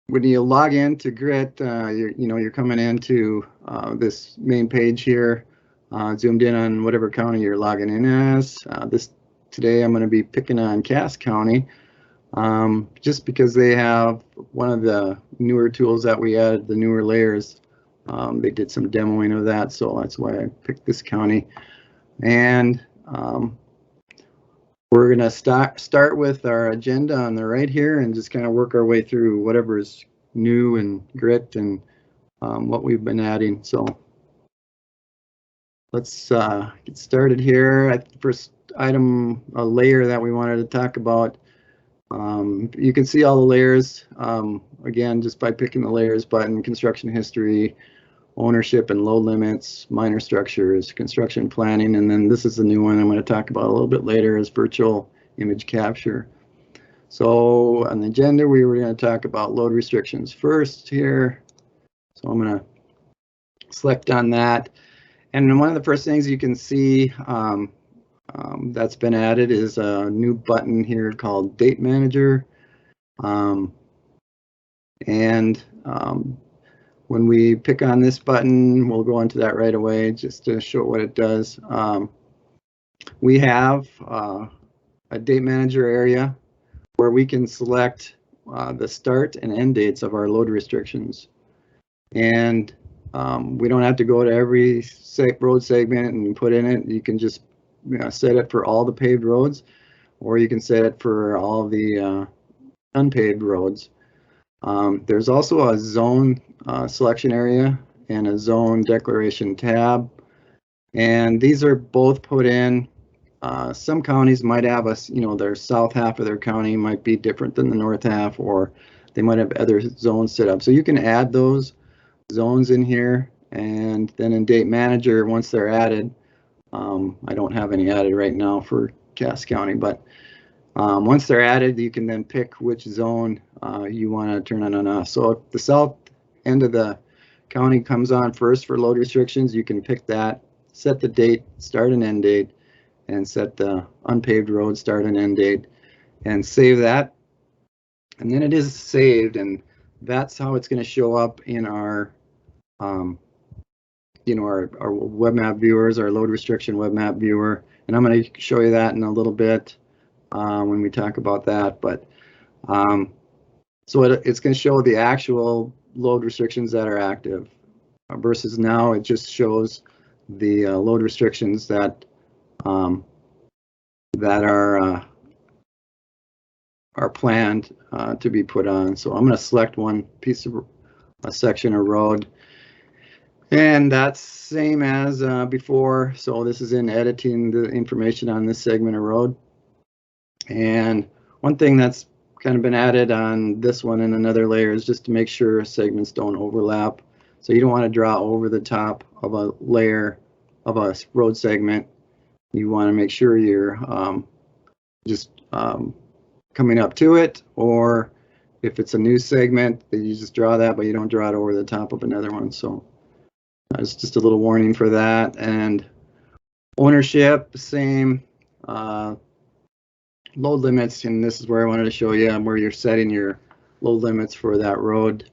when you log into Grit, you're coming into this main page here, zoomed in on whatever county you're logging in as. Today I'm going to be picking on Cass County, just because they have one of the newer tools that we added, the newer layers. They did some demoing of that, so that's why I picked this county. And we're going to start with our agenda on the right here and just kind of work our way through whatever's new and Grit and what we've been adding. So let's get started here. First item, a layer that we wanted to talk about. You can see all the layers, again, just by picking the layers button: construction history, ownership and load limits, minor structures, construction planning, and then this is the new one I'm going to talk about a little bit later, is virtual image capture. So on the agenda, we were going to talk about load restrictions first here. So I'm going to select on that. And one of the first things you can see that's been added is a new button here called Date Manager. When we pick on this button, we'll go into that right away just to show what it does. We have a date manager area where we can select the start and end dates of our load restrictions. And we don't have to go to every road segment and put in it. You can just set it for all the paved roads, or you can set it for all the unpaved roads. There's also a zone selection area and a zone declaration tab, and these are both put in. Some counties might have their south half of their county might be different than the north half, or they might have other zones set up. So you can add those zones in here, and then in Date Manager, once they're added, I don't have any added right now for Cass County, but once they're added, you can then pick which zone you want to turn on and off. So if the south end of the county comes on first for load restrictions, you can pick that, set the date, start and end date, and set the unpaved road start and end date, and save that. And then it is saved, and that's how it's going to show up in our our web map viewers, our load restriction web map viewer. And I'm going to show you that in a little bit when we talk about that. But so it's going to show the actual load restrictions that are active versus now it just shows the load restrictions that are planned to be put on. So I'm going to select one piece of a section of road, and that's same as before. So this is in editing the information on this segment of road. And one thing that's kind of been added on this one and another layer is just to make sure segments don't overlap. So you don't want to draw over the top of a layer of a road segment. You want to make sure you're just coming up to it, or if it's a new segment, that you just draw that, but you don't draw it over the top of another one. So it's just a little warning for that. And ownership, same. Load limits, and this is where I wanted to show you where you're setting your load limits for that road.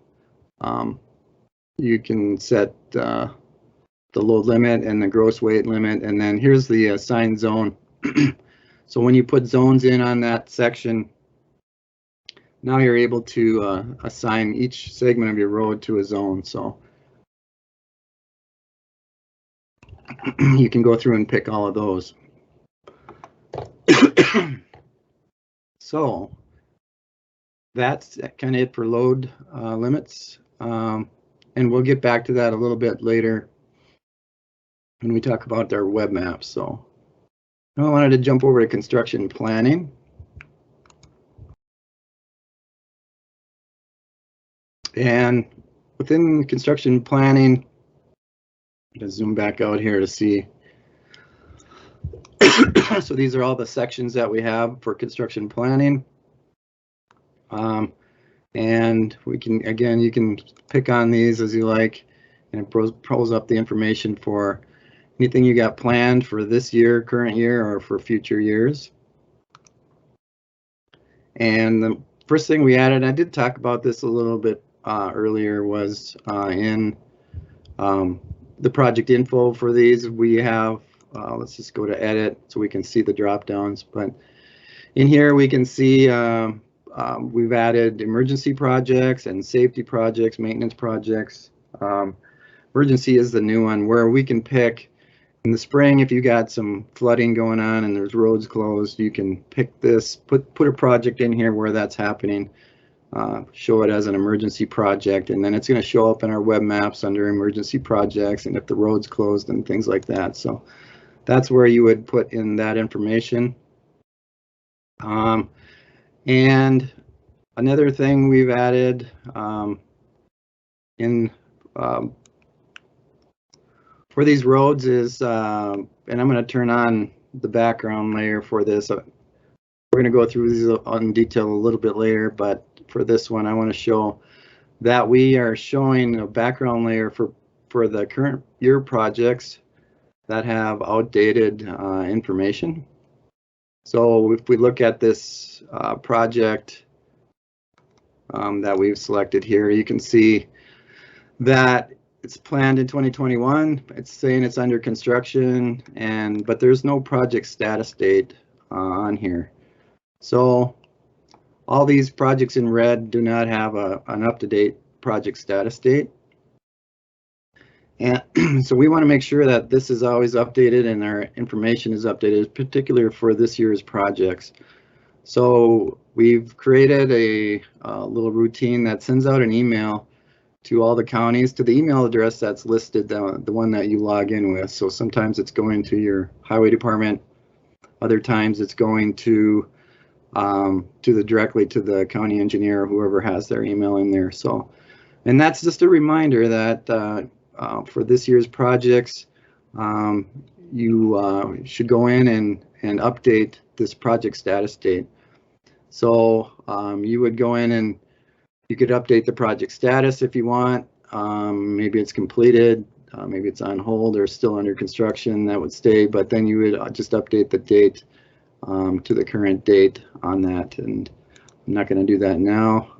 You can set the load limit and the gross weight limit, and then here's the assigned zone. So when you put zones in on that section, now you're able to assign each segment of your road to a zone. So you can go through and pick all of those. So that's kind of it for load limits, and we'll get back to that a little bit later when we talk about our web maps. So now I wanted to jump over to construction planning. And within construction planning, I'm going to zoom back out here to see. So these are all the sections that we have for construction planning. And we can, again, you can pick on these as you like, and it pulls up the information for anything you got planned for this year, current year, or for future years. And the first thing we added, I did talk about this a little bit earlier, was in the project info for these. We have, let's just go to edit so we can see the drop downs. But in here we can see we've added emergency projects and safety projects, maintenance projects. Emergency is the new one where we can pick in the spring if you got some flooding going on and there's roads closed, you can pick this, put a project in here where that's happening, show it as an emergency project, and then it's going to show up in our web maps under emergency projects and if the road's closed and things like that. So that's where you would put in that information. And another thing we've added for these roads is, and I'm going to turn on the background layer for this. We're going to go through these in detail a little bit later, but for this one, I want to show that we are showing a background layer for the current year projects that have outdated information. So if we look at this project that we've selected here, you can see that it's planned in 2021. It's saying it's under construction, but there's no project status date on here. So all these projects in red do not have an up-to-date project status date. And so we want to make sure that this is always updated and our information is updated, particularly for this year's projects. So we've created a little routine that sends out an email to all the counties to the email address that's listed, the one that you log in with. So sometimes it's going to your highway department, other times it's going to directly to the county engineer, whoever has their email in there. So, and that's just a reminder that for this year's projects, you should go in and update this project status date. So you would go in and you could update the project status if you want. Maybe it's completed, maybe it's on hold or still under construction, that would stay, but then you would just update the date to the current date on that. And I'm not going to do that now.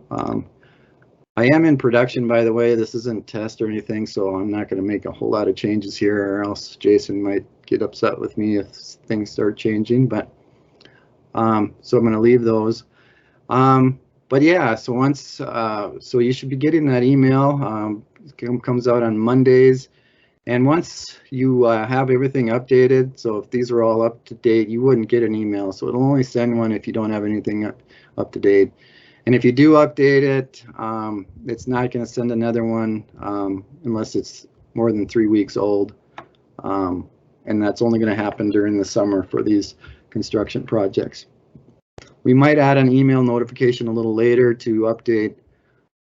I am in production, by the way. This isn't test or anything, so I'm not going to make a whole lot of changes here, or else Jason might get upset with me if things start changing. But so I'm going to leave those. But yeah, so once, so you should be getting that email. It comes out on Mondays. And once you have everything updated, so if these are all up to date, you wouldn't get an email. So it'll only send one if you don't have anything up to date. And if you do update it, it's not going to send another one unless it's more than 3 weeks old. And that's only going to happen during the summer for these construction projects. We might add an email notification a little later to update,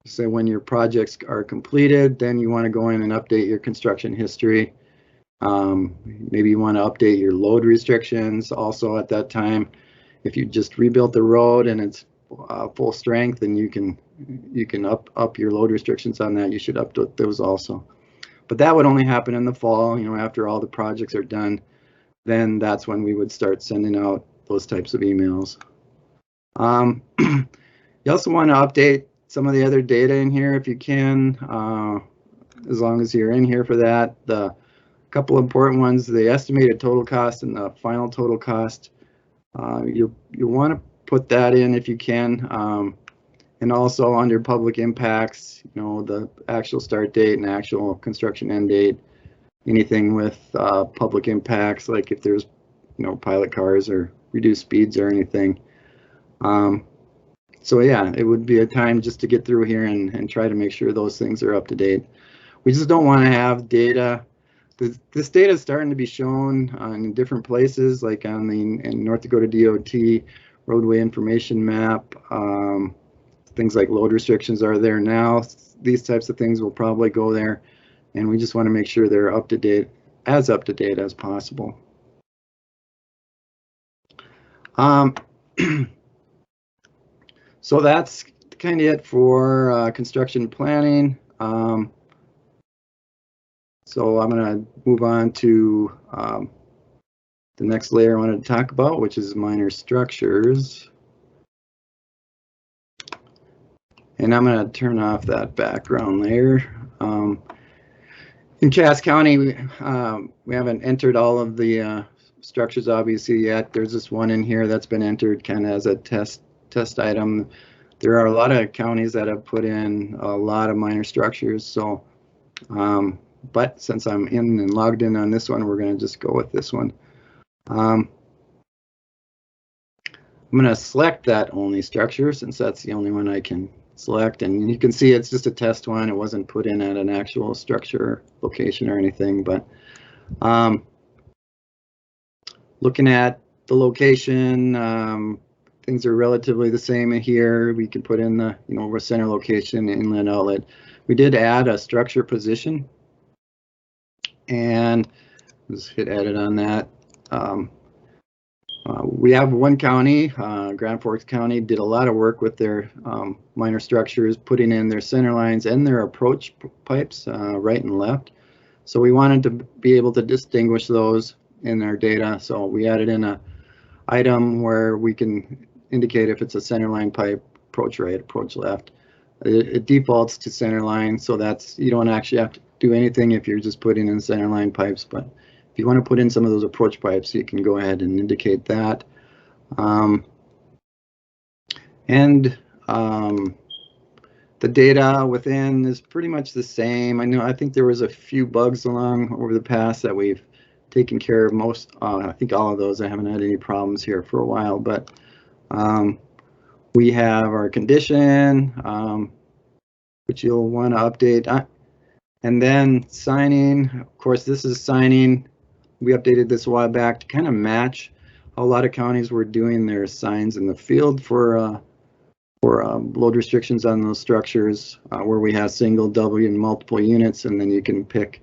say when your projects are completed, then you want to go in and update your construction history. Maybe you want to update your load restrictions also at that time. If you just rebuilt the road and it's full strength, and you can up your load restrictions on that, you should update those also. But that would only happen in the fall, after all the projects are done. Then that's when we would start sending out those types of emails. You also want to update some of the other data in here if you can, as long as you're in here for that. The couple important ones, the estimated total cost and the final total cost. You want to put that in if you can, and also under public impacts, the actual start date and actual construction end date. Anything with public impacts, like if there's pilot cars or reduced speeds or anything. So yeah, it would be a time just to get through here and try to make sure those things are up to date. We just don't want to have data. This data is starting to be shown in different places, like in North Dakota DOT roadway information map. Things like load restrictions are there now. These types of things will probably go there, and we just want to make sure they're up to date as possible. So that's kind of it for construction planning. So I'm going to move on to the next layer I wanted to talk about, which is minor structures. And I'm going to turn off that background layer. In Cass County, we haven't entered all of the structures obviously yet. There's this one in here that's been entered kind of as a test item. There are a lot of counties that have put in a lot of minor structures. So, but since I'm in and logged in on this one, we're going to just go with this one. I'm going to select that only structure since that's the only one I can select, and you can see it's just a test one. It wasn't put in at an actual structure location or anything, but looking at the location, things are relatively the same in here. We can put in the, center location, inlet, outlet. We did add a structure position, and let's hit edit on that. We have one county, Grand Forks County, did a lot of work with their minor structures, putting in their center lines and their approach pipes, right and left. So we wanted to be able to distinguish those in our data. So we added in a item where we can indicate if it's a center line pipe, approach right, approach left. It defaults to center line, so that's, you don't actually have to do anything if you're just putting in center line pipes, but if you want to put in some of those approach pipes, you can go ahead and indicate that. The data within is pretty much the same. I think there was a few bugs along over the past that we've taken care of. Most, I think all of those, I haven't had any problems here for a while, but we have our condition, which you'll want to update. And then signing, of course, this is signing. We updated this a while back to kind of match how a lot of counties were doing their signs in the field for load restrictions on those structures, where we have single, double, and multiple units, and then you can pick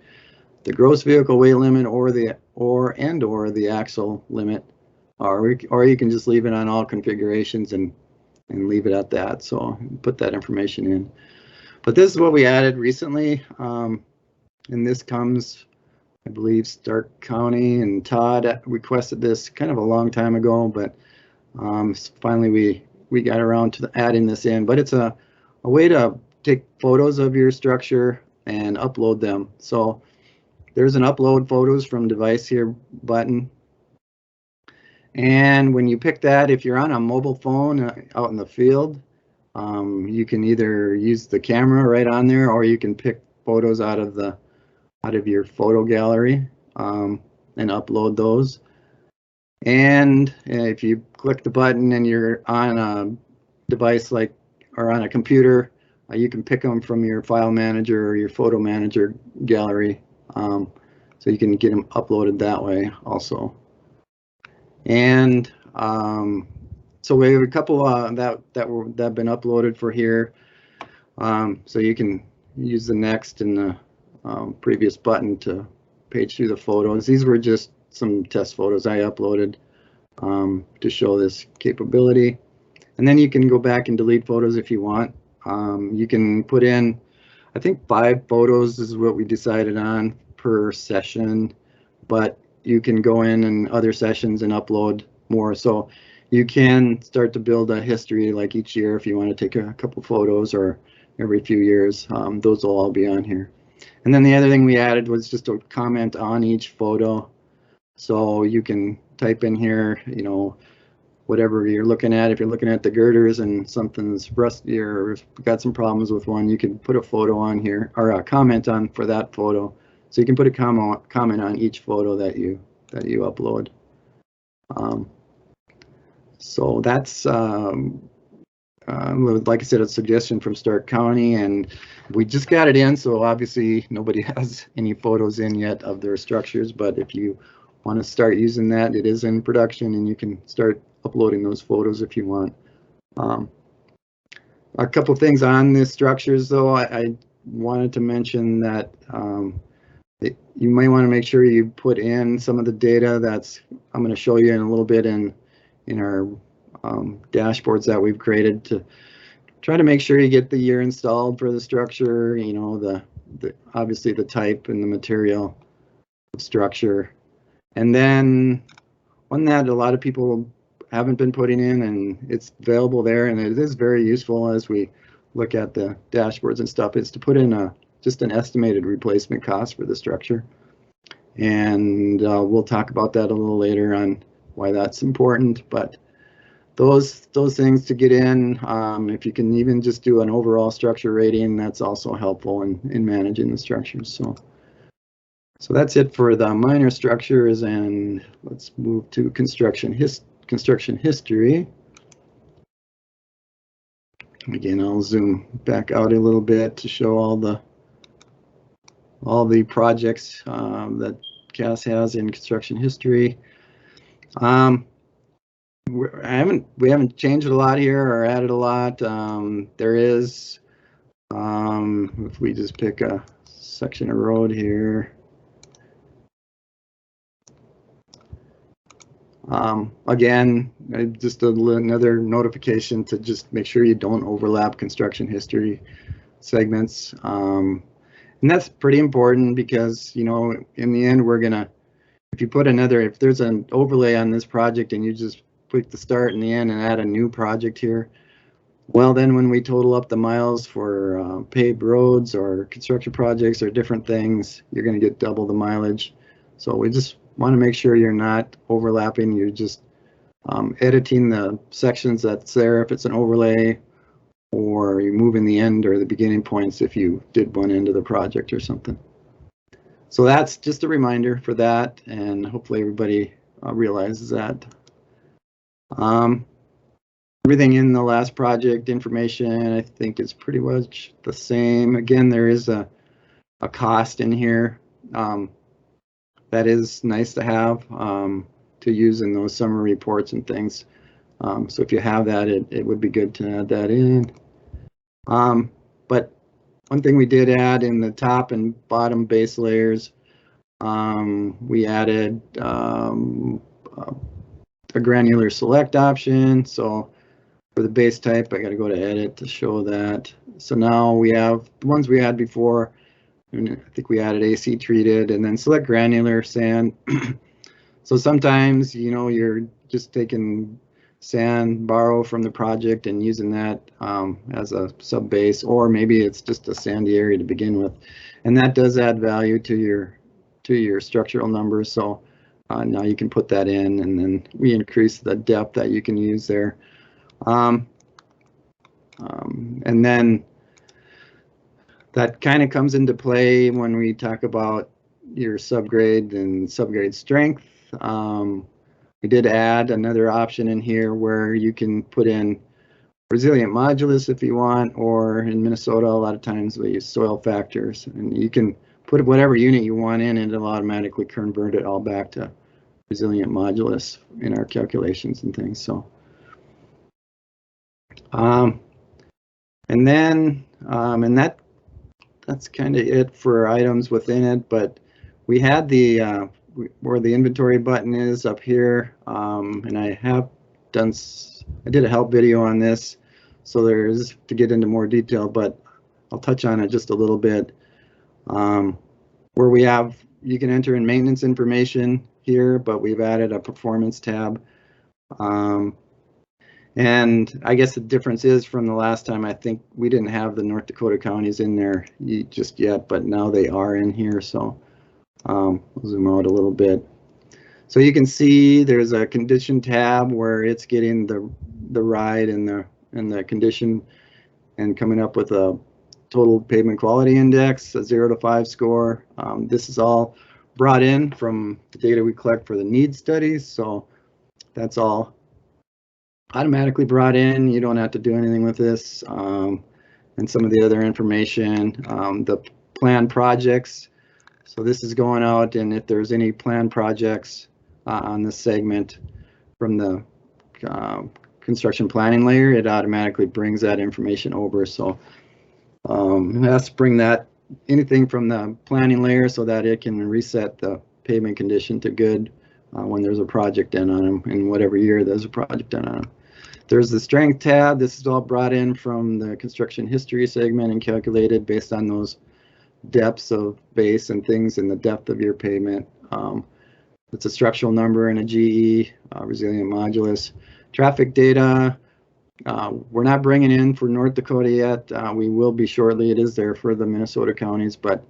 the gross vehicle weight limit or the axle limit, or you can just leave it on all configurations and leave it at that. So put that information in. But this is what we added recently, and this comes, I believe, Stark County, and Todd requested this kind of a long time ago, but finally we got around to adding this in. But it's a way to take photos of your structure and upload them. So there's an upload photos from device here button. And when you pick that, if you're on a mobile phone out in the field, you can either use the camera right on there, or you can pick photos out of your photo gallery and upload those. And if you click the button and you're on a device or on a computer, you can pick them from your file manager or your photo manager gallery, so you can get them uploaded that way also. And so we have a couple that have been uploaded for here, so you can use the next and the previous button to page through the photos. These were just some test photos I uploaded to show this capability. And then you can go back and delete photos if you want. You can put in, I think 5 photos is what we decided on per session, but you can go in other sessions and upload more. So you can start to build a history like each year if you want to take a couple photos, or every few years. Those will all be on here. And then the other thing we added was just a comment on each photo. So you can type in here, whatever you're looking at. If you're looking at the girders and something's rusty or got some problems with one, you can put a photo on here, or a comment on for that photo. So you can put a comment on each photo that you upload. So that's, like I said, a suggestion from Stark County, and we just got it in, so obviously nobody has any photos in yet of their structures, but if you want to start using that, it is in production, and you can start uploading those photos if you want. A couple things on the structures, though, I wanted to mention that you might want to make sure you put in some of the data that's, I'm going to show you in a little bit in our dashboards that we've created, to try to make sure you get the year installed for the structure, obviously the type and the material of structure. And then one that a lot of people haven't been putting in, and it's available there, and it is very useful as we look at the dashboards and stuff is to put in just an estimated replacement cost for the structure. And we'll talk about that a little later on why that's important. But those things to get in, if you can even just do an overall structure rating, that's also helpful in managing the structures. So that's it for the minor structures, and let's move to construction history. Again, I'll zoom back out a little bit to show all the projects that CAS has in construction history. We haven't changed a lot here or added a lot. There is, if we just pick a section of road here. Again, just another notification to just make sure you don't overlap construction history segments. And that's pretty important because, you know, in the end, we're gonna, if there's an overlay on this project and you just put the start and the end and add a new project here, well, then when we total up the miles for paved roads or construction projects or different things, you're gonna get double the mileage. So we just want to make sure you're not overlapping. You're just editing the sections that's there if it's an overlay, or you're moving the end or the beginning points if you did one end of the project or something. So that's just a reminder for that, and hopefully everybody realizes that. Everything in the last project information, I think, is pretty much the same. Again, there is a cost in here. That is nice to have to use in those summary reports and things. So if you have that, it would be good to add that in. But one thing we did add in the top and bottom base layers, we added a granular select option. So for the base type, I got to go to edit to show that. So now we have the ones we had before. I think we added AC treated and then select granular sand. So sometimes, you know, you're just taking sand, borrow from the project and using that as a sub base, or maybe it's just a sandy area to begin with. And that does add value to your structural numbers. So now you can put that in, and then we increase the depth that you can use there. And then that kind of comes into play when we talk about your subgrade and subgrade strength. We did add another option in here where you can put in resilient modulus if you want, or in Minnesota, a lot of times we use soil factors, and you can put whatever unit you want in and it'll automatically convert it all back to resilient modulus in our calculations and things. So, and that's kind of it for items within it, but we had the where the inventory button is up here, and I did a help video on this, so there's to get into more detail, but I'll touch on it just a little bit. Where you can enter in maintenance information here, but we've added a performance tab. And I guess the difference is from the last time, I think we didn't have the North Dakota counties in there just yet, but now they are in here. So we'll zoom out a little bit. So you can see there's a condition tab where it's getting the ride and the condition and coming up with a total pavement quality index, a 0 to 5 score. This is all brought in from the data we collect for the needs studies. So that's all automatically brought in. You don't have to do anything with this. And some of the other information, the planned projects. So this is going out, and if there's any planned projects on this segment from the construction planning layer, it automatically brings that information over. So it has to bring that anything from the planning layer so that it can reset the pavement condition to good when there's a project done on them, in whatever year there's a project done on them. There's the strength tab. This is all brought in from the construction history segment and calculated based on those depths of base and things in the depth of your pavement. It's a structural number and a GE, resilient modulus. Traffic data, We're not bringing in for North Dakota yet. We will be shortly. It is there for the Minnesota counties, but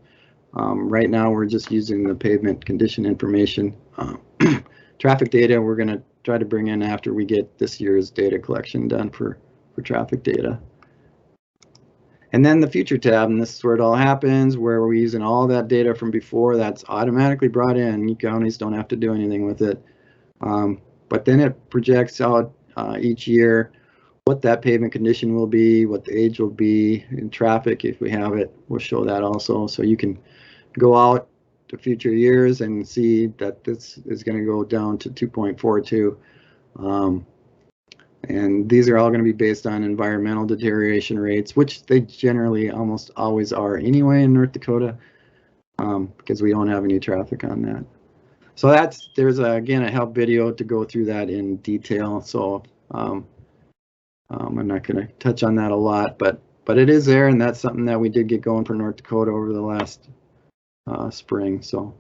right now we're just using the pavement condition information. Traffic data we're going to try to bring in after we get this year's data collection done for traffic data. And then the future tab, and this is where it all happens, where we're using all that data from before that's automatically brought in. You counties don't have to do anything with it. But then it projects out each year what that pavement condition will be, what the age will be, in traffic, if we have it, we'll show that also. So you can go out to future years and see that this is going to go down to 2.42. And these are all going to be based on environmental deterioration rates, which they generally almost always are anyway in North Dakota, because we don't have any traffic on that. So there's again a help video to go through that in detail. So I'm not going to touch on that a lot, but it is there, and that's something that we did get going for North Dakota over the last spring. So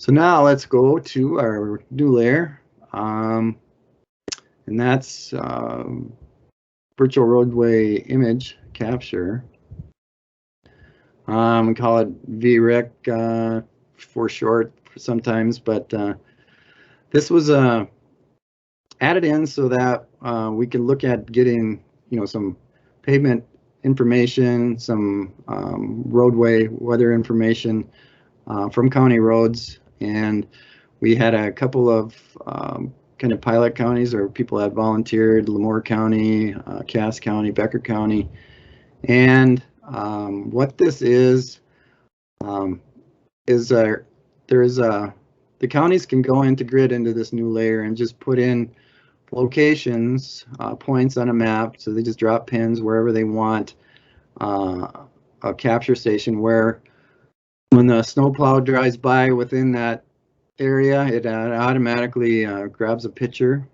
now let's go to our new layer, and that's virtual roadway image capture. We call it VRIC for short sometimes, but this was added in so that we can look at getting, some pavement information, some roadway weather information from county roads. And we had a couple of kind of pilot counties, or people that volunteered: Lemoore County, Cass County, Becker County. And what this is the counties can go into grid into this new layer and just put in locations, points on a map. So they just drop pins wherever they want, a capture station where when the snowplow drives by within that area, it automatically grabs a picture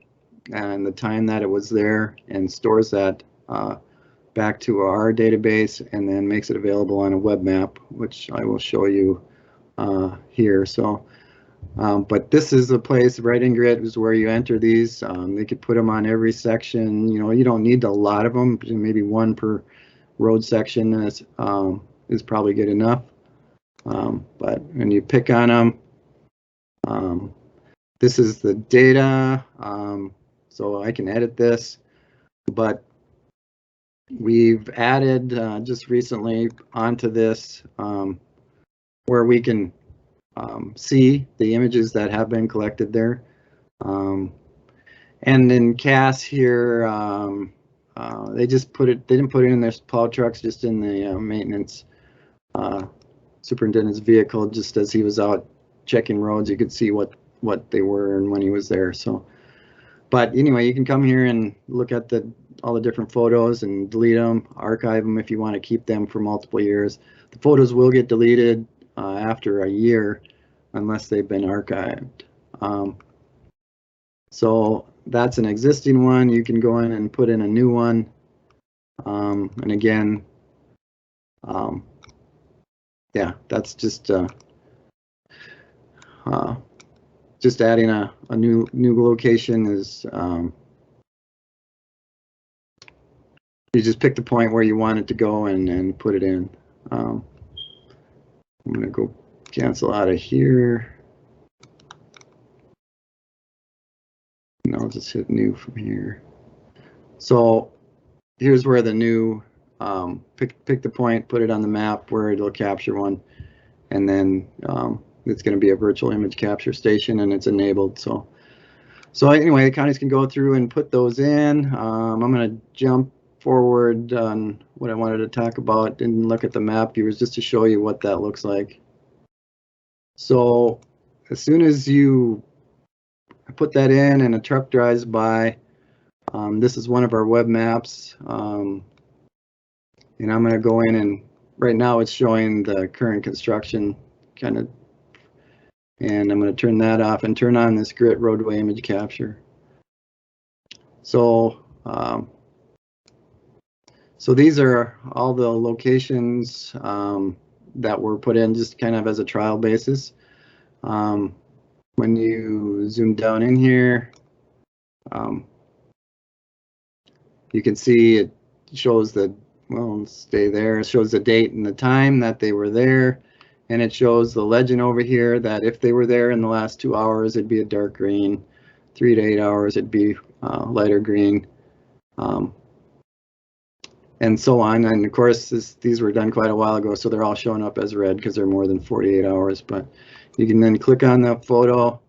and the time that it was there and stores that back to our database, and then makes it available on a web map, which I will show you here. So but this is a place right in grid is where you enter these. They could put them on every section. You don't need a lot of them. Maybe one per road section is probably good enough. But when you pick on them, this is the data. So I can edit this, but we've added just recently onto this where we can see the images that have been collected there. And in Cass here, they just they didn't put it in their plow trucks, just in the maintenance superintendent's vehicle, just as he was out checking roads. You could see what they were and when he was there. So, but anyway, you can come here and look at all the different photos and delete them, archive them if you want to keep them for multiple years. The photos will get deleted after a year unless they've been archived. So that's an existing one. You can go in and put in a new one. And again, yeah, that's just adding a new location is you just pick the point where you want it to go and put it in. I'm gonna go cancel out of here. And I'll just hit new from here. So here's where the new pick the point, put it on the map where it'll capture one, and then it's going to be a virtual image capture station, and it's enabled. So anyway, the counties can go through and put those in. I'm going to jump forward on what I wanted to talk about. Didn't look at the map viewers just to show you what that looks like. So as soon as you put that in and a truck drives by, this is one of our web maps, and I'm going to go in, and right now it's showing the current construction kind of, and I'm going to turn that off and turn on this grid roadway image capture. So so these are all the locations that were put in just kind of as a trial basis. When you zoom down in here, You can see it shows the, well, stay there, it shows the date and the time that they were there, and it shows the legend over here that if they were there in the last 2 hours, it'd be a dark green. 3 to 8 hours, it'd be lighter green, and so on. And of course, these were done quite a while ago, so they're all showing up as red because they're more than 48 hours. But you can then click on the photo,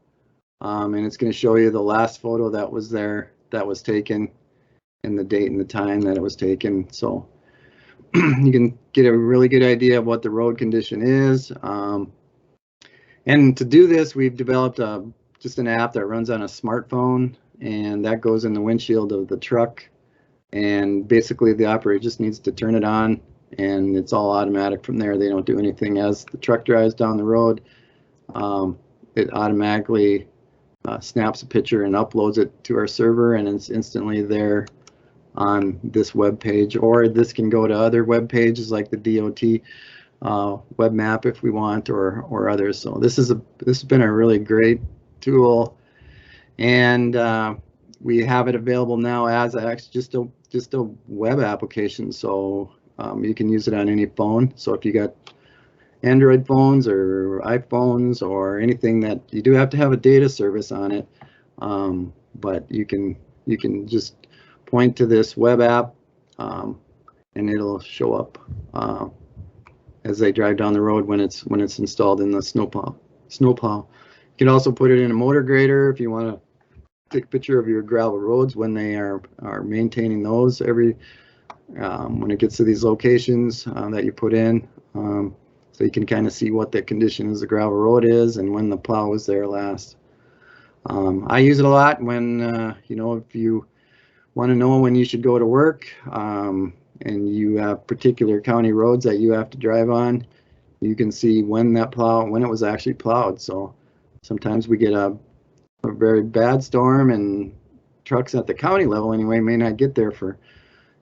and it's going to show you the last photo that was there, that was taken, and the date and the time that it was taken. So you can get a really good idea of what the road condition is. And to do this, we've developed just an app that runs on a smartphone, and that goes in the windshield of the truck. And basically the operator just needs to turn it on, and it's all automatic from there. They don't do anything. As the truck drives down the road, it automatically snaps a picture and uploads it to our server, and it's instantly there on this web page. Or this can go to other web pages like the DOT web map if we want, or others. So this has been a really great tool, and we have it available now as just a web application. So you can use it on any phone. So if you got Android phones or iPhones or anything, that you do have to have a data service on it, but you can just point to this web app, and it'll show up as they drive down the road when it's installed in the snowplow. You can also put it in a motor grader if you want to take a picture of your gravel roads when they are maintaining those when it gets to these locations that you put in. So you can kind of see what the condition of the gravel road is and when the plow was there last. I use it a lot when, if you want to know when you should go to work, and you have particular county roads that you have to drive on, you can see when it was actually plowed. So sometimes we get a very bad storm, and trucks at the county level anyway may not get there for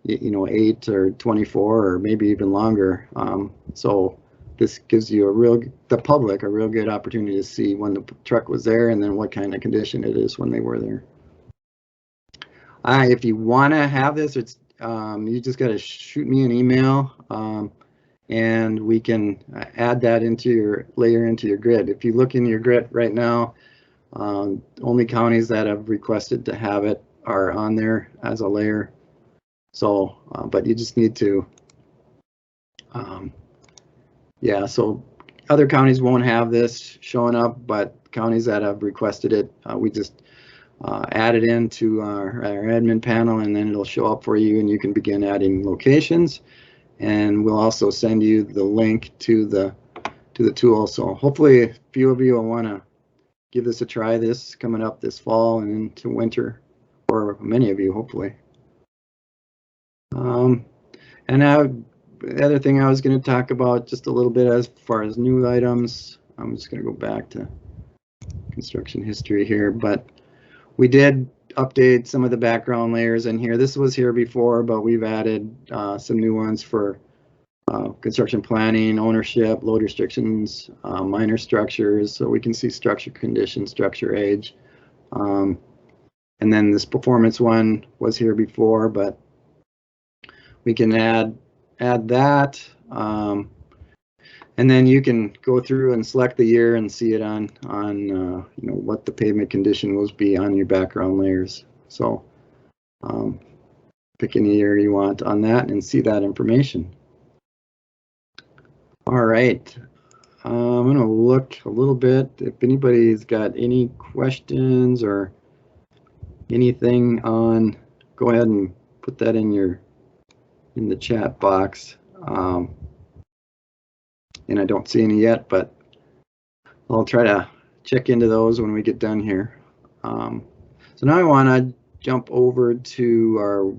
8 or 24 or maybe even longer. So this gives you the public a real good opportunity to see when the truck was there and then what kind of condition it is when they were there. If you want to have this, it's you just got to shoot me an email, and we can add that into your grid. If you look in your grid right now, only counties that have requested to have it are on there as a layer. So, but you just need to, so other counties won't have this showing up, but counties that have requested it, we just add it into our admin panel, and then it'll show up for you, and you can begin adding locations. And we'll also send you the link to the tool. So hopefully a few of you will want to give this a try. This coming up this fall and into winter, or many of you hopefully. And now the other thing I was going to talk about just a little bit as far as new items, I'm just going to go back to construction history here, but we did update some of the background layers in here. This was here before, but we've added some new ones for construction planning, ownership, load restrictions, minor structures, so we can see structure condition, structure age. And then this performance one was here before, but we can add that. And then you can go through and select the year and see it on what the pavement condition will be on your background layers. So pick any year you want on that and see that information. All right, I'm going to look a little bit if anybody's got any questions or anything on. Go ahead and put that in the chat box. And I don't see any yet, but I'll try to check into those when we get done here. So now I want to jump over to our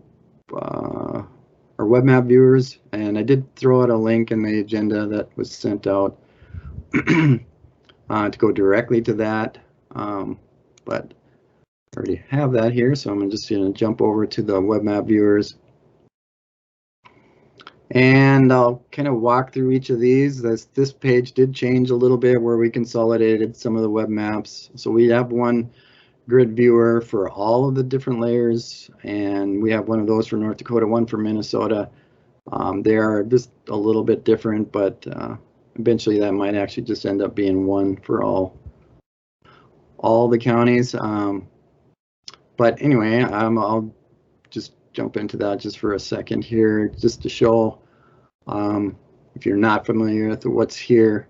web map viewers, and I did throw out a link in the agenda that was sent out to go directly to that, but I already have that here, so I'm just going to jump over to the web map viewers. And I'll kind of walk through each of these. This page did change a little bit where we consolidated some of the web maps. So we have one grid viewer for all of the different layers, and we have one of those for North Dakota, one for Minnesota. They are just a little bit different, but eventually that might actually just end up being one for all the counties. But anyway, I'll just jump into that just for a second here, just to show, if you're not familiar with what's here.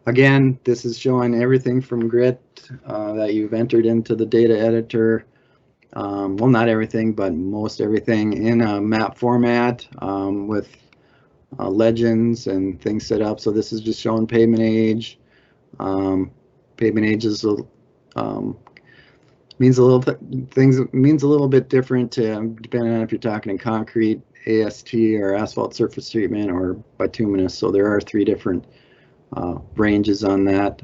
Again, this is showing everything from grid that you've entered into the data editor. Well, not everything, but most everything in a map format with legends and things set up. So this is just showing pavement age. Pavement age is means a little bit different depending on if you're talking in concrete, AST, or asphalt surface treatment, or bituminous. So there are 3 different ranges on that.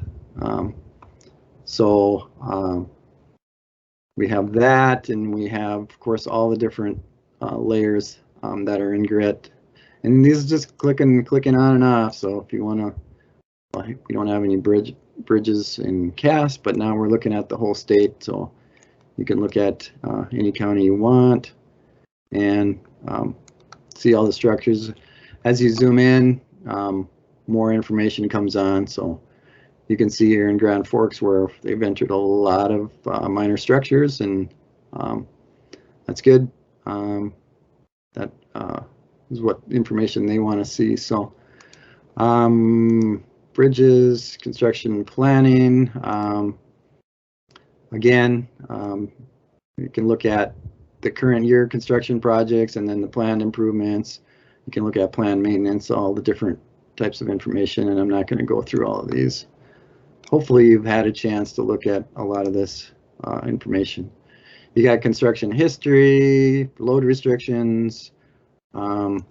We have that, and we have, of course, all the different layers that are in grit. And these are just clicking on and off. So if you want to, we don't have any bridges in cast, but now we're looking at the whole state. So you can look at any county you want and see all the structures. As you zoom in, more information comes on. So you can see here in Grand Forks where they've entered a lot of minor structures, and that's good. That is what information they want to see. So bridges, construction planning. Again, you can look at the current year construction projects and then the planned improvements. You can look at planned maintenance, all the different types of information, and I'm not going to go through all of these. Hopefully you've had a chance to look at a lot of this information. You got construction history, load restrictions, and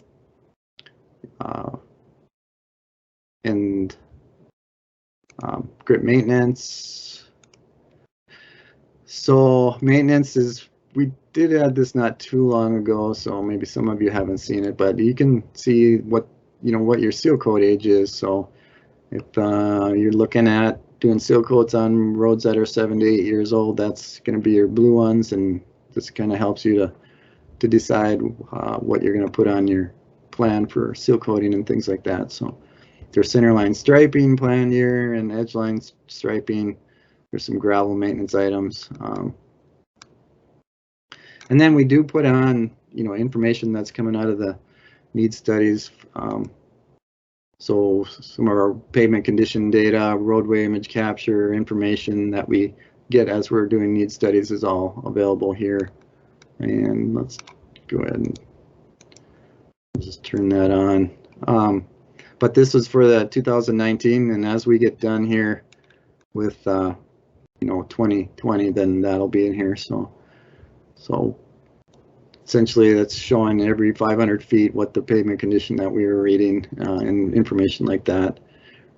grit maintenance. So maintenance is, we did add this not too long ago, so maybe some of you haven't seen it, but you can see what your seal coat age is. So if you're looking at doing seal coats on roads that are 7 to 8 years old, that's going to be your blue ones, and this kind of helps you to decide what you're going to put on your plan for seal coating and things like that. So there's centerline striping plan year and edge line striping. There's some gravel maintenance items, and then we do put on information that's coming out of the need studies. So some of our pavement condition data, roadway image capture information that we get as we're doing need studies is all available here. And let's go ahead and just turn that on. But this was for the 2019, and as we get done here with 2020, then that'll be in here. So essentially that's showing every 500 feet what the pavement condition that we were reading and information like that.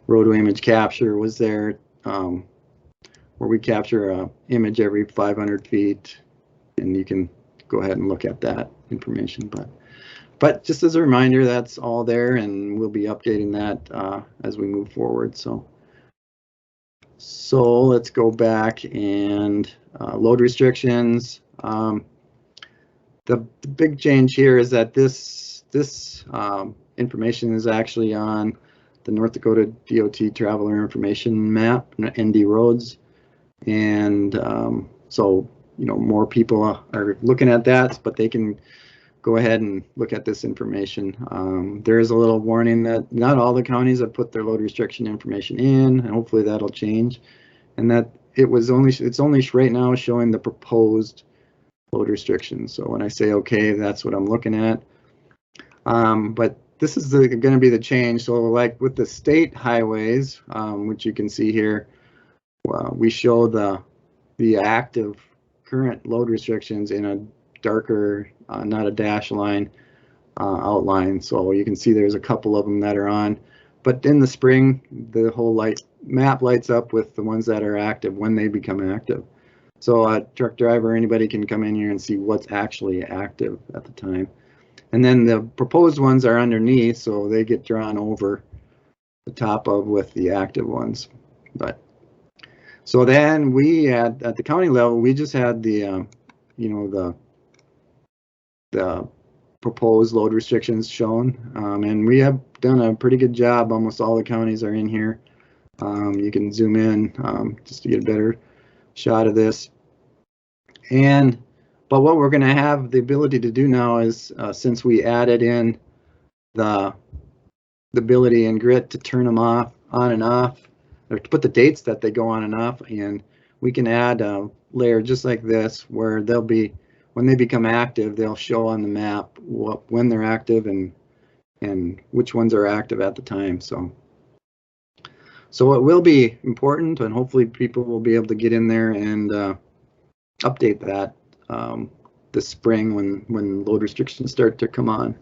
Roadway image capture was there, where we capture an image every 500 feet, and you can go ahead and look at that information. But just as a reminder, that's all there, and we'll be updating that as we move forward. So let's go back and load restrictions. The big change here is that this information is actually on the North Dakota DOT Traveler Information Map, ND Roads, and so more people are looking at that, but they can go ahead and look at this information. There is a little warning that not all the counties have put their load restriction information in, and hopefully that'll change, and that it's only right now showing the proposed load restrictions. So when I say okay, that's what I'm looking at. But this is going to be the change. So like with the state highways, which you can see here, we show the active current load restrictions in a darker, not a dash line outline. So you can see there's a couple of them that are on. But in the spring, the whole map lights up with the ones that are active when they become active. So a truck driver, anybody can come in here and see what's actually active at the time. And then the proposed ones are underneath, so they get drawn over the top of with the active ones. So then we had, at the county level, we just had the, you know, the proposed load restrictions shown, and we have done a pretty good job. Almost all the counties are in here. You can zoom in just to get a better shot of this. But what we're going to have the ability to do now is, since we added in the ability in Grit to turn them off, on and off, or to put the dates that they go on and off, and we can add a layer just like this where they'll be, when they become active, they'll show on the map when they're active and which ones are active at the time. So it will be important, and hopefully people will be able to get in there and update that this spring when load restrictions start to come on.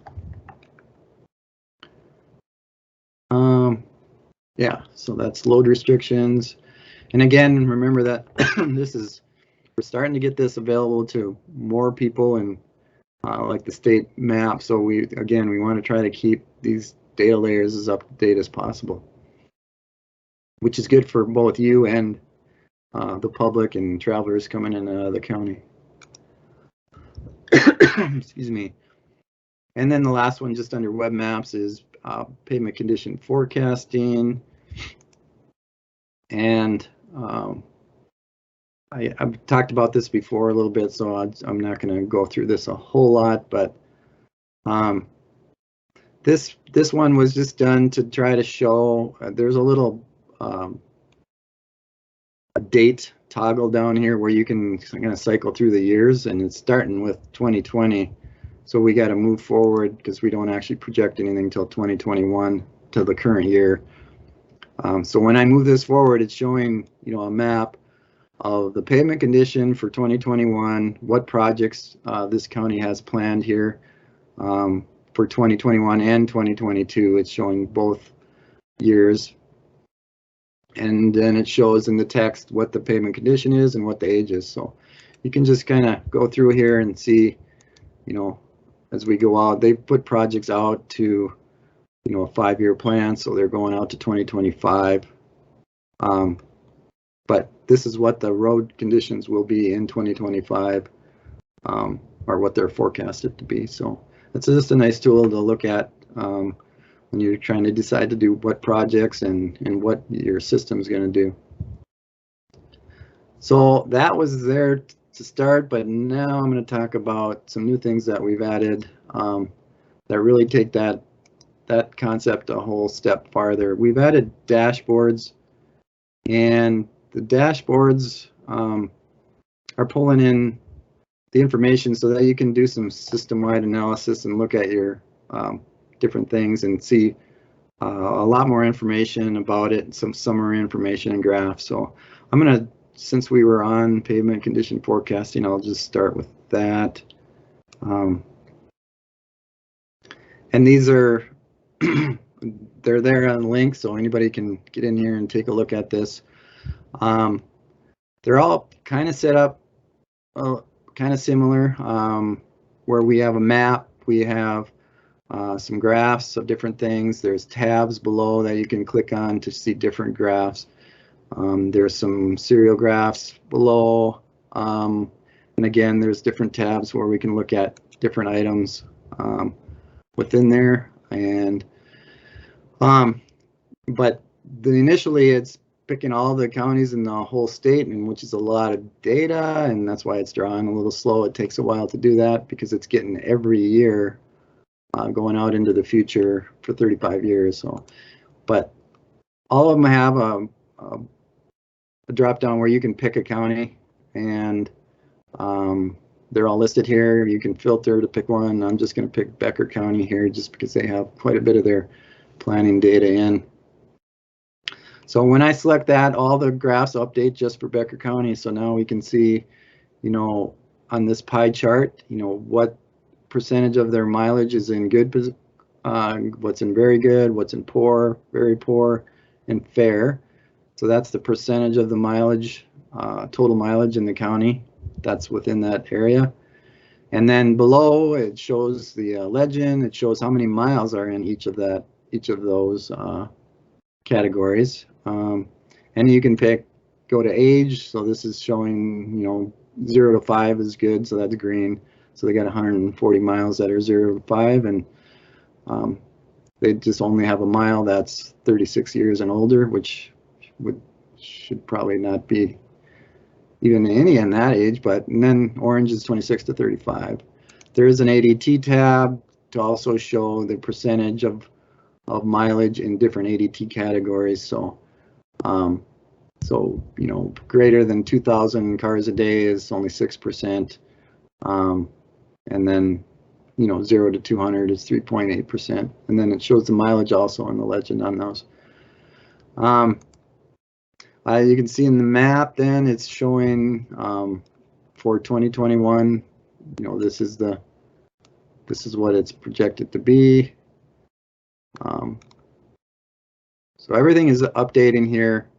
Yeah, so that's load restrictions. And again, remember that we're starting to get this available to more people, and like the state map. So we want to try to keep these data layers as up to date as possible, which is good for both you and the public and travelers coming in and out of the county. Excuse me. And then the last one, just under web maps, is pavement condition forecasting. And I've talked about this before a little bit, so I'm not going to go through this a whole lot, but this one was just done to try to show, there's a little a date toggle down here where you can kind of cycle through the years, and it's starting with 2020. So we got to move forward because we don't actually project anything until 2021, to the current year. So when I move this forward, it's showing, you know, a map of the pavement condition for 2021, what projects this county has planned here for 2021 and 2022. It's showing both years. And then it shows in the text what the pavement condition is and what the age is. So you can just kind of go through here and see, you know, as we go out, they've put projects out to, you know, a 5-year plan, so they're going out to 2025. But this is what the road conditions will be in 2025, or what they're forecasted to be. So it's just a nice tool to look at when you're trying to decide to do what projects and what your system's going to do. So that was there to start, but now I'm going to talk about some new things that we've added that really take that concept a whole step farther. We've added dashboards, and the dashboards are pulling in the information so that you can do some system-wide analysis and look at your different things and see a lot more information about it, some summary information and graphs. So I'm going to, since we were on pavement condition forecasting, I'll just start with that. And these are they're there on links, so anybody can get in here and take a look at this. They're all kind of set up kind of similar, where we have a map, we have some graphs of different things. There's tabs below that you can click on to see different graphs. There's some serial graphs below, and again, there's different tabs where we can look at different items within there. And but initially it's picking all the counties in the whole state, and which is a lot of data, and that's why it's drawing a little slow. It takes a while to do that because it's getting every year going out into the future for 35 years. So, but all of them have a drop down where you can pick a county, and they're all listed here. You can filter to pick one. I'm just going to pick Becker County here just because they have quite a bit of their planning data in. So when I select that, all the graphs update just for Becker County. So now we can see, you know, on this pie chart, you know, what percentage of their mileage is in good, what's in very good, what's in poor, very poor, and fair. So that's the percentage of the mileage, total mileage in the county that's within that area. And then below it shows the legend. It shows how many miles are in each of those categories. And you can pick go to age, so this is showing, 0 to 5 is good, so that's green. So they got 140 miles that are 0 to 5, and they just only have a mile that's 36 years and older, which should probably not be even any in that age. But and then orange is 26 to 35. There is an ADT tab to also show the percentage of mileage in different ADT categories. So greater than 2,000 cars a day is only 6%, and then 0 to 200 is 3.8%, and then it shows the mileage also in the legend on those. You can see in the map, then it's showing for 2021. This is what it's projected to be. So everything is updating here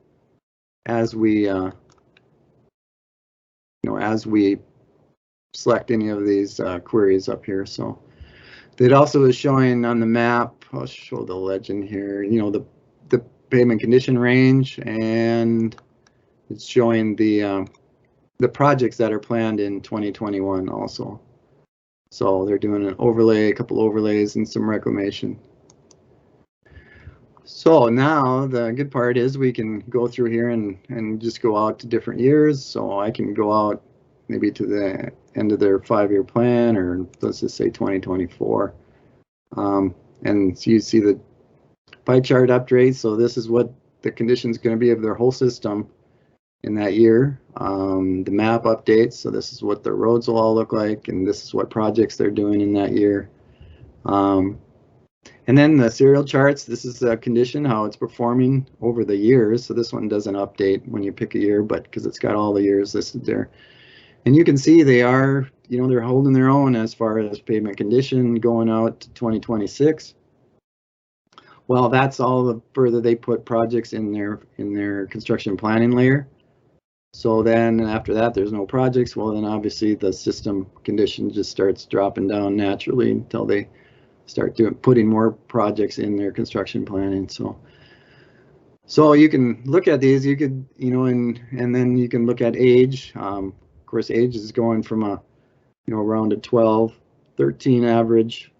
as we select any of these queries up here. So it also is showing on the map. I'll show the legend here. The pavement condition range, and it's showing the projects that are planned in 2021 also. So they're doing an overlay, a couple overlays, and some reclamation. So now the good part is we can go through here and just go out to different years. So I can go out maybe to the end of their 5-year plan, or let's just say 2024. And so you see the pie chart upgrade. So this is what the condition is going to be of their whole system in that year. The map updates. So this is what their roads will all look like, and this is what projects they're doing in that year. And then the serial charts, this is the condition, how it's performing over the years. So this one doesn't update when you pick a year, but because it's got all the years listed there. And you can see they are, they're holding their own as far as pavement condition going out to 2026. Well, that's all the further they put projects in their construction planning layer. So then after that, there's no projects. Well, then obviously the system condition just starts dropping down naturally until they start putting more projects in their construction planning. So you can look at these. You could, and then you can look at age. Of course, age is going from around a 12, 13 average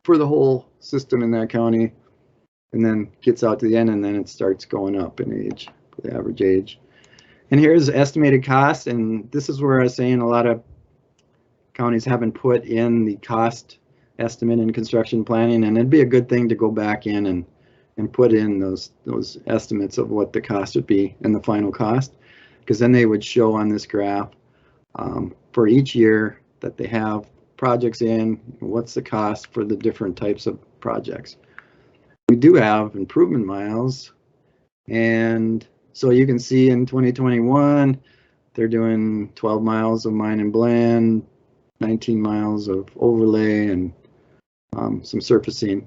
for the whole system in that county, and then gets out to the end, and then it starts going up in age, the average age. And here's estimated cost, and this is where I was saying a lot of counties haven't put in the cost estimate in construction planning, and it'd be a good thing to go back in and put in those estimates of what the cost would be and the final cost, because then they would show on this graph for each year that they have projects in, what's the cost for the different types of projects. We do have improvement miles, and so you can see in 2021 they're doing 12 miles of mine and blend, 19 miles of overlay, and some surfacing.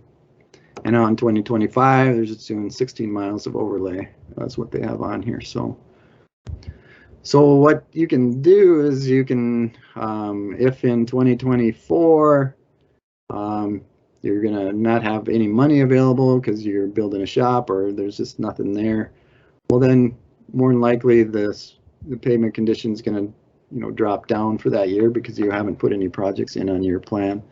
And on 2025 they're just doing 16 miles of overlay. That's what they have on here. So what you can do is you can, if in 2024 you're gonna not have any money available because you're building a shop or there's just nothing there, well then more than likely the pavement condition is gonna drop down for that year because you haven't put any projects in on your plan.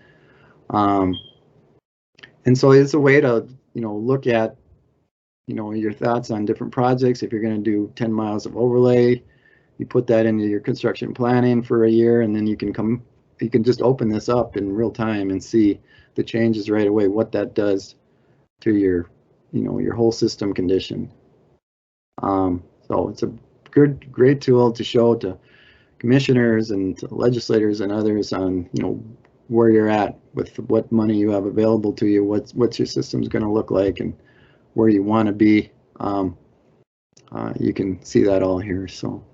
And so it's a way to look at your thoughts on different projects. If you're going to do 10 miles of overlay, you put that into your construction planning for a year, and then you can just open this up in real time and see the changes right away, what that does to your your whole system condition. So it's a great tool to show to commissioners and to legislators and others on where you're at with what money you have available to you, what's your system's going to look like, and where you want to be. You can see that all here. So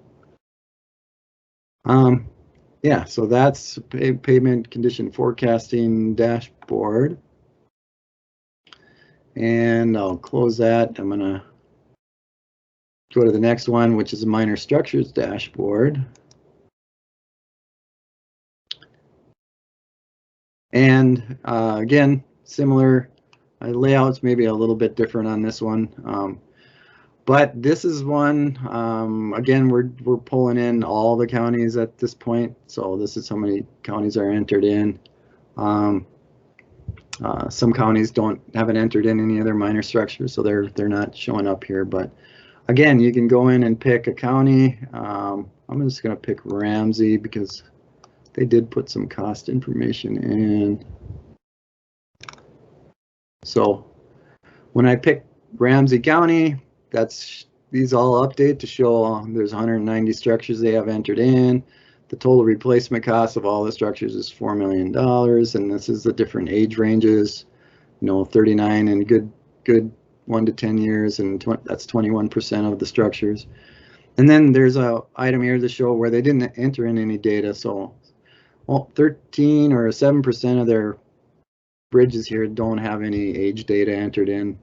yeah, so that's pavement condition forecasting dashboard, and I'll close that. I'm gonna go to the next one, which is a minor structures dashboard. And again, similar layouts, maybe a little bit different on this one, But this is one, again, we're pulling in all the counties at this point. So this is how many counties are entered in. Some counties haven't entered in any other minor structures, so they're not showing up here. But again, you can go in and pick a county. I'm just going to pick Ramsey because they did put some cost information in. So when I pick Ramsey County, these all update to show there's 190 structures they have entered in. The total replacement cost of all the structures is $4 million, and this is the different age ranges. 39 and good 1 to 10 years, and that's 21% of the structures. And then there's a item here to show where they didn't enter in any data. So 13 or 7% of their bridges here don't have any age data entered in.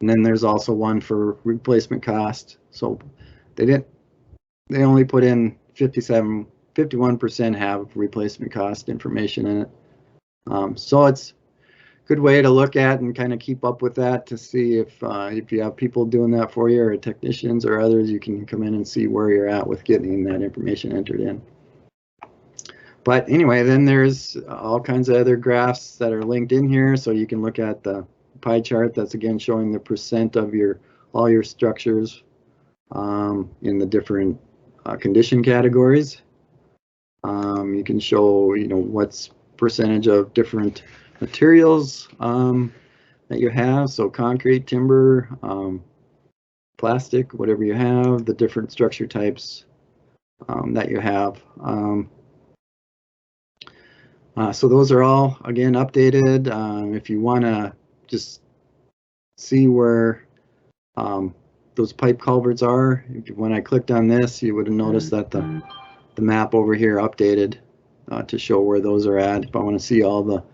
And then there's also one for replacement cost. So they only put in 51% have replacement cost information in it. So it's a good way to look at and kind of keep up with that to see if you have people doing that for you, or technicians or others, you can come in and see where you're at with getting that information entered in. But anyway, then there's all kinds of other graphs that are linked in here, so you can look at the pie chart that's again showing the percent of all your structures in the different condition categories. You can show what's percentage of different materials that you have, so concrete, timber, plastic, whatever you have, the different structure types that you have. So those are all again updated. If you want to just see where those pipe culverts are, when I clicked on this, you would have noticed that the map over here updated to show where those are at. If I want to see all the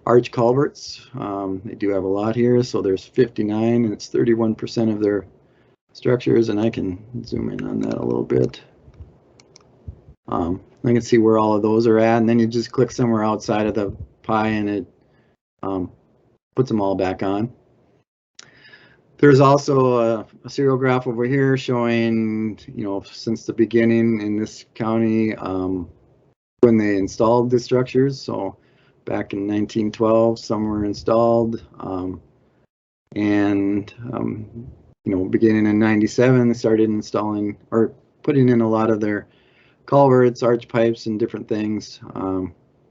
arch culverts, they do have a lot here. So there's 59, and it's 31% of their structures, and I can zoom in on that a little bit. I can see where all of those are at, and then you just click somewhere outside of the pie and it puts them all back on. There's also a serial graph over here showing, since the beginning in this county, when they installed the structures. So back in 1912, some were installed, and beginning in 97, they started installing or putting in a lot of their culverts, arch pipes, and different things.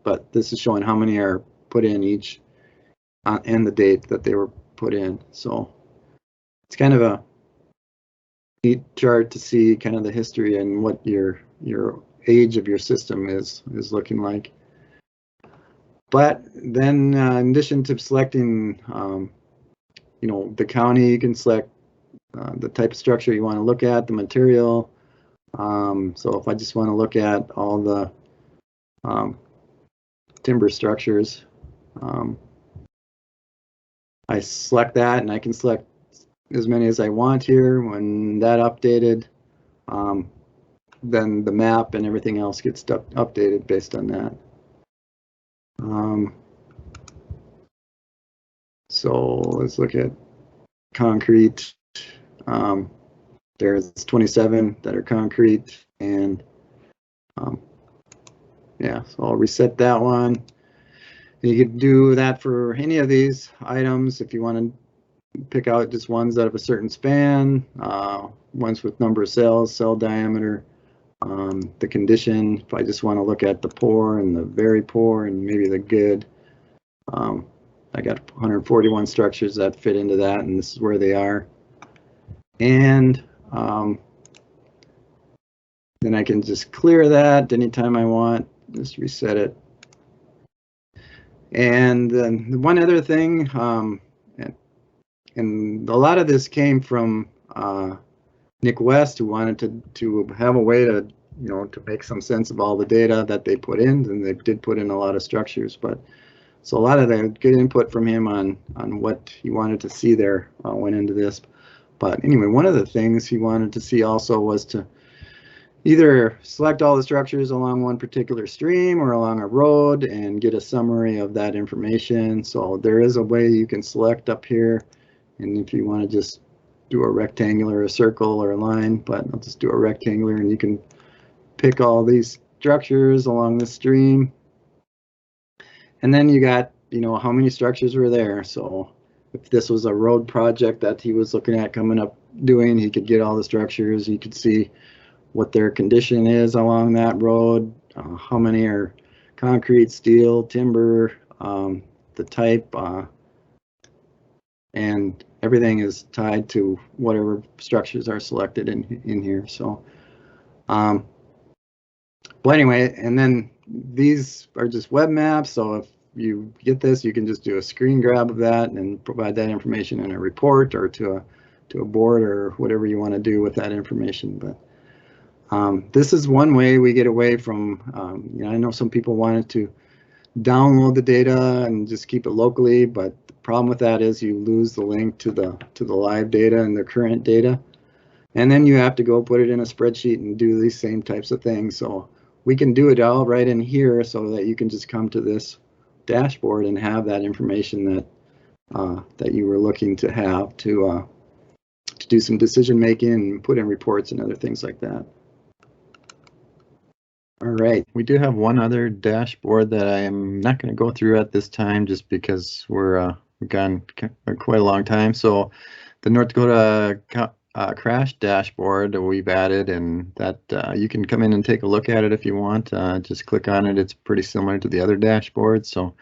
But this is showing how many are put in each and the date that they were put in. So it's kind of a neat chart to see kind of the history and what your age of your system is looking like. But then in addition to selecting the county, you can select the type of structure you want to look at, the material. So if I just want to look at all the timber structures, I select that, and I can select as many as I want here. When that updated, then the map and everything else gets updated based on that. So let's look at concrete. There's 27 that are concrete, and yeah, so I'll reset that one. You could do that for any of these items if you want to pick out just ones that have a certain span, ones with number of cells, cell diameter, the condition. If I just want to look at the poor and the very poor and maybe the good, I got 141 structures that fit into that, and this is where they are. And then I can just clear that anytime I want, just reset it. And then one other thing, and a lot of this came from Nick West, who wanted to have a way to to make some sense of all the data that they put in, and they did put in a lot of structures. But so a lot of the good input from him on what he wanted to see there went into this. But anyway, one of the things he wanted to see also was to either select all the structures along one particular stream or along a road and get a summary of that information. So there is a way you can select up here, and if you want to just do a rectangular, a circle, or a line, but I'll just do a rectangular, and you can pick all these structures along the stream. And then you got, you know, how many structures were there. So if this was a road project that he was looking at coming up doing, he could get all the structures. He could see what their condition is along that road, how many are concrete, steel, timber, the type, and everything is tied to whatever structures are selected in here. So, well, anyway, and then these are just web maps. So if you get this, you can just do a screen grab of that and provide that information in a report or to a board or whatever you want to do with that information. But this is one way we get away from, you know, I know some people wanted to download the data and just keep it locally, but the problem with that is you lose the link to the live data and the current data, and then you have to go put it in a spreadsheet and do these same types of things. So we can do it all right in here so that you can just come to this dashboard and have that information that you were looking to have to do some decision making and put in reports and other things like that. All right, we do have one other dashboard that I am not going to go through at this time just because we've gone quite a long time. So the North Dakota crash dashboard we've added, and that you can come in and take a look at it if you want. Just click on it. It's pretty similar to the other dashboards, so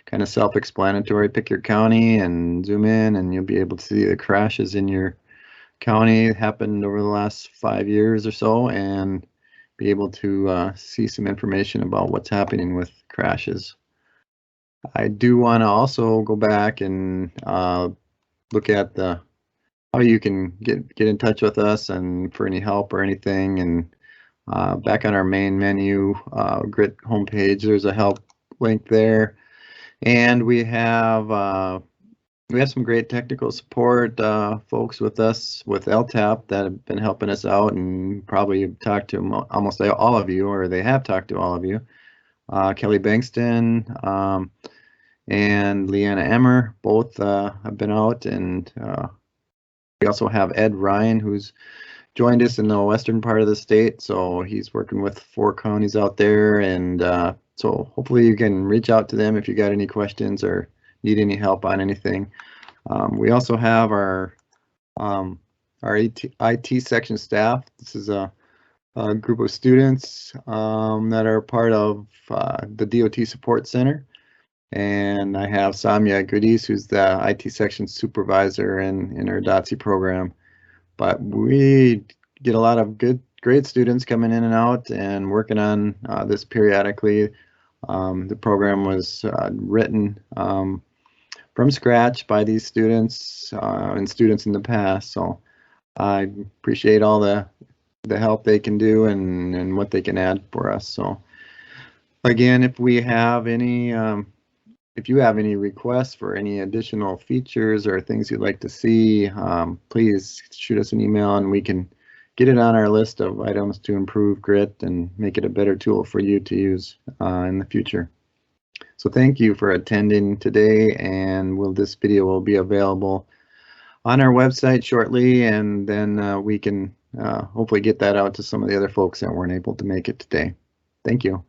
kind of self-explanatory. Pick your county and zoom in, and you'll be able to see the crashes in your county happened over the last 5 years or so, and be able to see some information about what's happening with crashes. I do want to also go back and look at how you can get in touch with us and for any help or anything. And back on our main menu, GRIT homepage, there's a help link there, and we have some great technical support folks with us with LTAP that have been helping us out, and probably talked to almost all of you, or they have talked to all of you. Kelly Bankston and Leanna Emmer both have been out, and we also have Ed Ryan, who's joined us in the western part of the state, so he's working with 4 counties out there, and so hopefully you can reach out to them if you got any questions or need any help on anything. We also have our IT section staff. This is a group of students that are part of the DOT Support Center. And I have Samya Goodies, who's the IT section supervisor in our DOTC program. But we get a lot of great students coming in and out and working on this periodically. The program was written from scratch by these students and students in the past, so I appreciate all the help they can do and what they can add for us. So again, if we have any if you have any requests for any additional features or things you'd like to see, please shoot us an email and we can get it on our list of items to improve GRIT and make it a better tool for you to use in the future. So thank you for attending today, and this video will be available on our website shortly, and then we can hopefully get that out to some of the other folks that weren't able to make it today. Thank you.